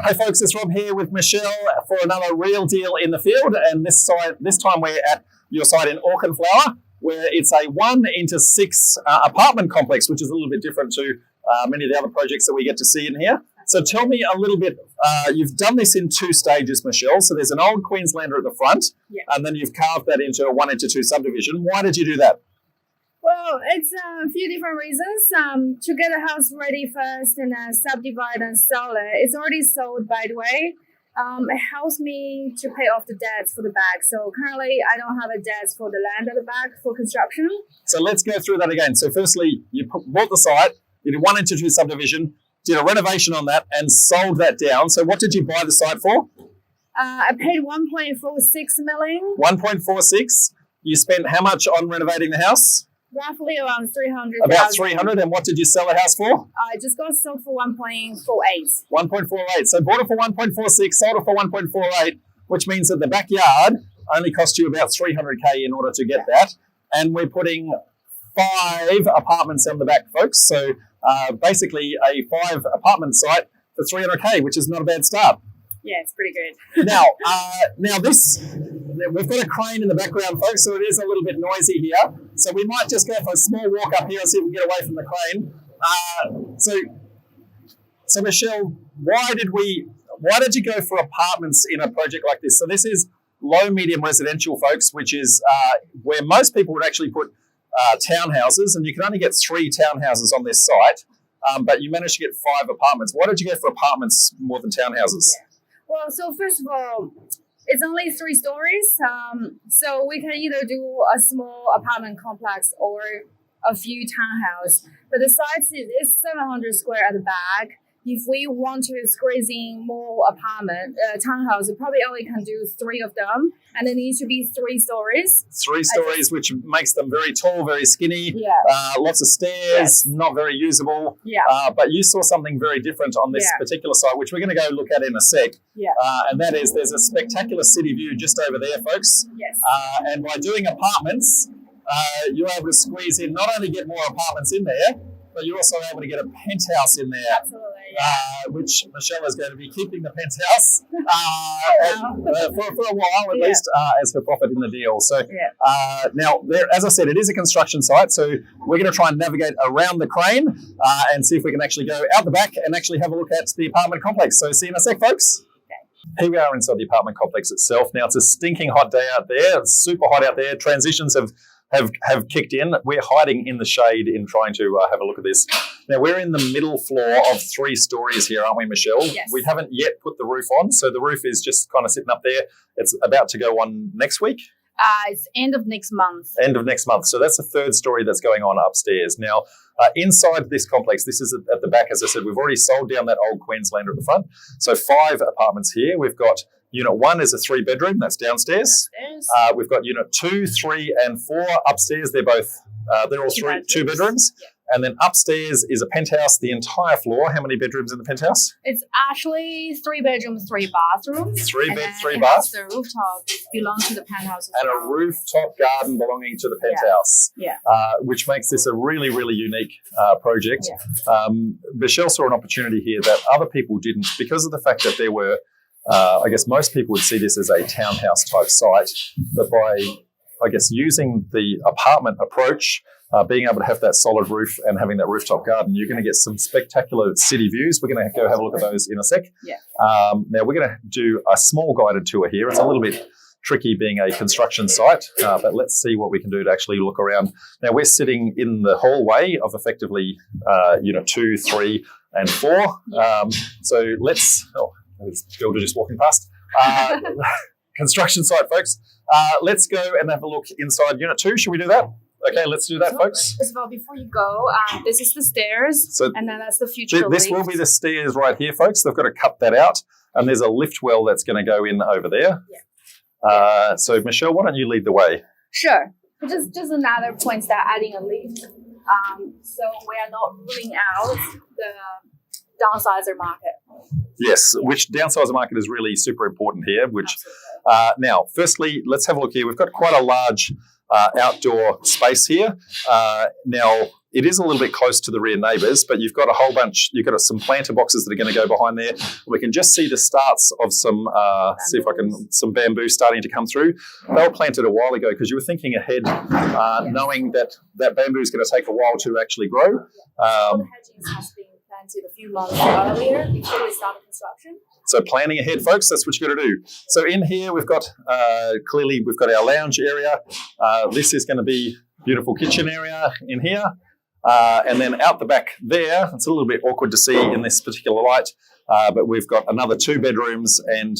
Hi folks, it's Rob here with Michelle for another Real Deal in the Field, and this time we're at your site in Auchenflower, where it's a 1:6 apartment complex, which is a little bit different to many of the other projects that we get to see in here. So tell me a little bit, you've done this in 2 stages, Michelle. So there's an old Queenslander at the front, and then you've carved that into a 1:2 subdivision. Why did you do that? Well, it's a few different reasons. To get a house ready first and subdivide and sell it. It's already sold, by the way. It helps me to pay off the debts for the back. So currently, I don't have a debt for the land at the back for construction. So let's go through that again. So firstly, you bought the site, you did 1:2 subdivision, did a renovation on that and sold that down. So what did you buy the site for? I paid 1.46 million. 1.46. You spent how much on renovating the house? Roughly around 300,000. About 300. And what did you sell the house for? I just got sold for 1.48. 1.48. So bought it for 1.46, sold it for 1.48, which means that the backyard only cost you about 300K in order to get that. And we're putting 5 apartments on the back, folks. So basically a 5 apartment site for 300K, which is not a bad start. Yeah, it's pretty good. Now this, we've got a crane in the background, folks, so it is a little bit noisy here. So we might just go for a small walk up here and see if we can get away from the crane. So Michelle, why did you go for apartments in a project like this? So this is low medium residential, folks, which is where most people would actually put townhouses, and you can only get 3 townhouses on this site, but you managed to get 5 apartments. Why did you go for apartments more than townhouses? Yeah. Well, so first of all, it's only 3 stories, so we can either do a small apartment complex or a few townhouses. But the size is 700 square at the back. If we want to squeeze in more townhouses, we probably only can do 3 of them, and it needs to be 3 stories. 3 stories, which makes them very tall, very skinny. Yeah. Lots of stairs, not very usable. Yeah. But you saw something very different on this particular site, which we're going to go look at in a sec. Yeah. And that is, there's a spectacular city view just over there, folks. Yes. And by doing apartments, you're able to squeeze in, not only get more apartments in there, but you're also able to get a penthouse in there. Absolutely. Which Michelle is going to be keeping the penthouse for a while at least as her profit in the deal. So now, as I said, it is a construction site, so we're going to try and navigate around the crane and see if we can actually go out the back and actually have a look at the apartment complex. So see you in a sec, folks. Here we are inside the apartment complex itself. Now, it's a stinking hot day out there. It's super hot out there. Transitions have kicked in. We're hiding in the shade in trying to have a look at this. Now, we're in the middle floor of 3 stories here, aren't we, Michelle? Yes. We haven't yet put the roof on, so the roof is just kind of sitting up there. It's about to go on next week. It's end of next month. End of next month. So that's the 3rd story that's going on upstairs. Now, inside this complex, this is at the back, as I said, we've already sold down that old Queenslander at the front. So 5 apartments here. We've got Unit 1 is a 3-bedroom, that's downstairs. We've got Unit 2, 3 and 4 upstairs. They're all 2 bedrooms. Yeah. And then upstairs is a penthouse, the entire floor. How many bedrooms in the penthouse? It's actually 3 bedrooms, 3 bathrooms. 3 bed, 3 baths. The rooftop belongs to the penthouse. And a rooftop garden belonging to the penthouse. Yeah. Which makes this a really, really unique project. Yeah. Michelle saw an opportunity here that other people didn't, because of the fact that there were I guess most people would see this as a townhouse type site, but by, I guess, using the apartment approach, being able to have that solid roof and having that rooftop garden, you're going to get some spectacular city views. We're going to go have a look at those in a sec. Yeah. Now, we're going to do a small guided tour here. It's a little bit tricky being a construction site, but let's see what we can do to actually look around. Now, we're sitting in the hallway of effectively Unit 2, 3 and 4. So let's... there's Gilda just walking past. Construction site, folks. Let's go and have a look inside Unit 2. Should we do that? Okay, let's do that, folks. First of all, before you go, this is the stairs, and then that's the future This will be the stairs right here, folks. They've got to cut that out, and there's a lift well that's going to go in over there. Yeah. So, Michelle, why don't you lead the way? Sure. Just another point that adding a lift. So we are not ruling out the downsizer market. Yes, which downsizer market is really super important here. Which now, firstly, let's have a look here. We've got quite a large outdoor space here. Now, it is a little bit close to the rear neighbours, but you've got a whole bunch, you've got some planter boxes that are going to go behind there. We can just see the starts of some, some bamboo starting to come through. They were planted a while ago because you were thinking ahead, knowing that bamboo is going to take a while to actually grow. All the hedgings has been planted a few months earlier before we started construction. So planning ahead, folks, that's what you got to do. So in here, we've got, clearly, we've got our lounge area. This is going to be beautiful kitchen area in here. And then out the back there, it's a little bit awkward to see in this particular light, but we've got another 2 bedrooms and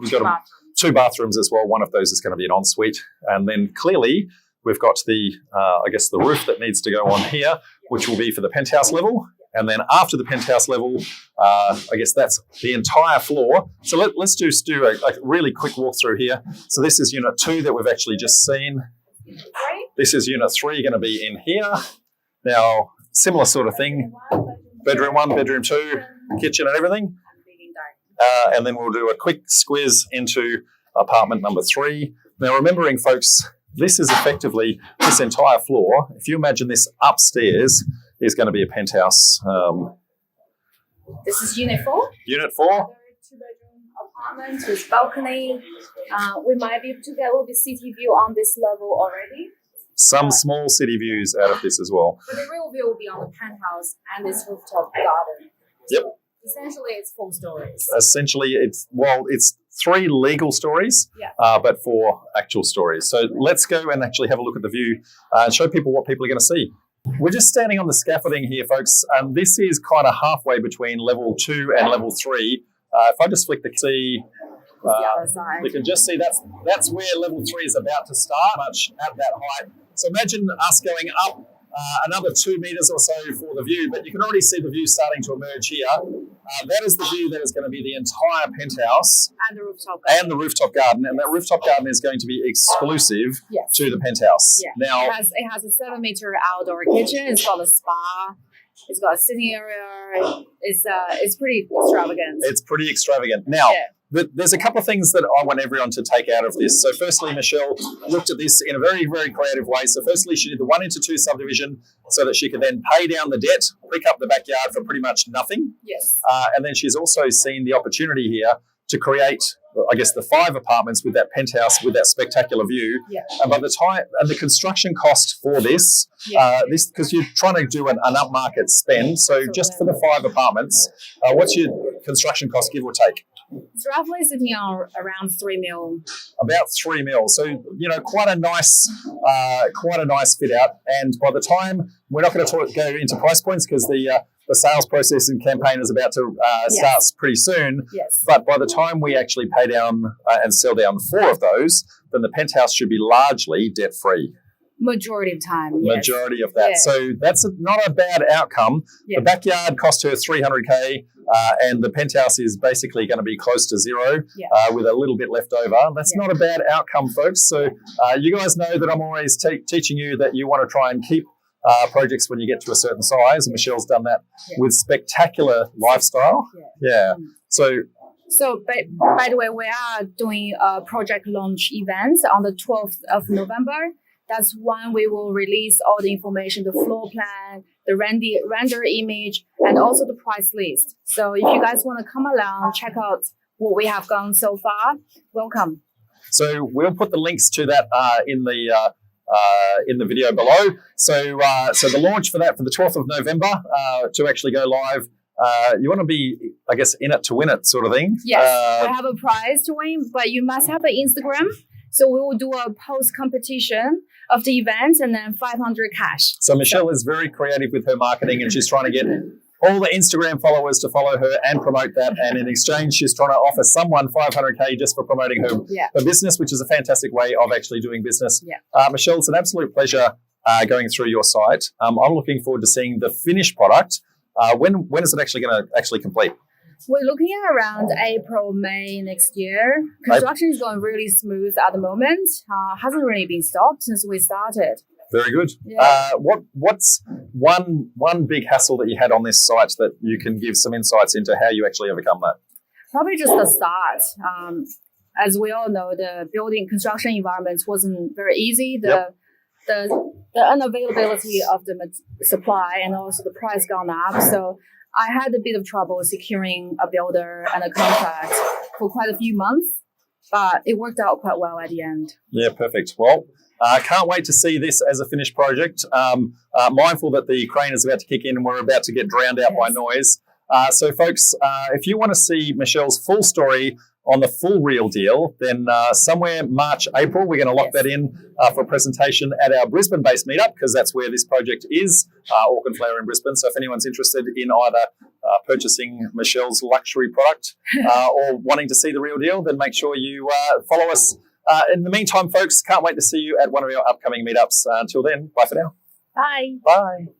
we've got 2 bathrooms as well. One of those is going to be an ensuite. And then clearly, we've got the, I guess, the roof that needs to go on here, which will be for the penthouse level. And then after the penthouse level, I guess that's the entire floor. So let's just do a really quick walk through here. So this is unit 2 that we've actually just seen. This is unit 3 going to be in here. Now, similar sort of thing. Bedroom 1, bedroom 2, kitchen and everything. And then we'll do a quick squiz into apartment number 3. Now, remembering, folks, this is effectively this entire floor. If you imagine this upstairs is going to be a penthouse. This is unit 4. Unit 4. 2-bedroom apartment with balcony. We might be able to get a little bit city view on this level already. Some small city views out of this as well. But the real view will be on the penthouse and this rooftop garden. Yep. So essentially, it's 4 stories. Essentially, it's 3 legal stories, but 4 actual stories. So let's go and actually have a look at the view and show people what people are going to see. We're just standing on the scaffolding here, folks. This is kind of halfway between level 2 and level 3. If I just flick the key, we can just see that's where level 3 is about to start, much at that height. So imagine us going up another 2 meters or so for the view, but you can already see the view starting to emerge here. That is the view that is going to be the entire penthouse and the rooftop garden. And that rooftop garden is going to be exclusive to the penthouse. Yeah. Now, it has a 7-meter outdoor kitchen. It's got a spa. It's got a sitting area. It's pretty extravagant. It's pretty extravagant. Now, there's a couple of things that I want everyone to take out of this. So firstly, Michelle looked at this in a very, very creative way. So firstly, she did the 1:2 subdivision so that she could then pay down the debt, pick up the backyard for pretty much nothing. Yes. And then she's also seen the opportunity here to create, I guess, the 5 apartments with that penthouse, with that spectacular view. Yeah. And by the time, and the construction cost for this, because you're trying to do an upmarket spend. So just for the 5 apartments, what's your construction cost, give or take? It's roughly sitting on around 3 mil. About 3 mil. So, quite a nice fit out. And by the time, we're not going to go into price points because the sales process and campaign is about to start pretty soon. Yes. But by the time we actually pay down and sell down 4 of those, then the penthouse should be largely debt-free. Majority of time, yes. Majority of that. Yeah. So that's not a bad outcome. Yeah. The backyard cost her $300K, and the penthouse is basically going to be close to zero with a little bit left over. That's not a bad outcome, folks. So you guys know that I'm always teaching you that you want to try and keep projects when you get to a certain size, and Michelle's done that with spectacular lifestyle. Yeah. So, by the way, we are doing a project launch event on the 12th of November. That's when we will release all the information, the floor plan, the render image, and also the price list. So if you guys want to come along, check out what we have done so far, welcome. So we'll put the links to that in the video below. So the launch for that for the 12th of November to actually go live. You want to be, I guess, in it to win it sort of thing. Yes, we have a prize to win, but you must have an Instagram. So we will do a post competition of the event and then 500 cash. So Michelle is very creative with her marketing, and she's trying to get all the Instagram followers to follow her and promote that. And in exchange, she's trying to offer someone 500K just for promoting her business, which is a fantastic way of actually doing business. Yeah. Michelle, it's an absolute pleasure going through your site. I'm looking forward to seeing the finished product. When is it actually going to complete? We're looking at around April, May next year. Construction is going really smooth at the moment. Hasn't really been stopped since we started. Very good. Yeah. What's one big hassle that you had on this site that you can give some insights into how you actually overcome that? Probably just the start. as we all know, the building construction environment wasn't very easy. The unavailability of the supply and also the price gone up. So I had a bit of trouble securing a builder and a contract for quite a few months, but it worked out quite well at the end. Yeah, perfect. Well, can't wait to see this as a finished project. Mindful that the crane is about to kick in and we're about to get drowned out by noise. So, folks, if you want to see Michelle's full story on the full real deal, then somewhere March, April, we're going to lock that in for a presentation at our Brisbane-based meetup, because that's where this project is, Auchenflower in Brisbane. So if anyone's interested in either purchasing Michelle's luxury product or wanting to see the real deal, then make sure you follow us. In the meantime, folks, can't wait to see you at one of our upcoming meetups. Until then, bye for now. Bye. Bye.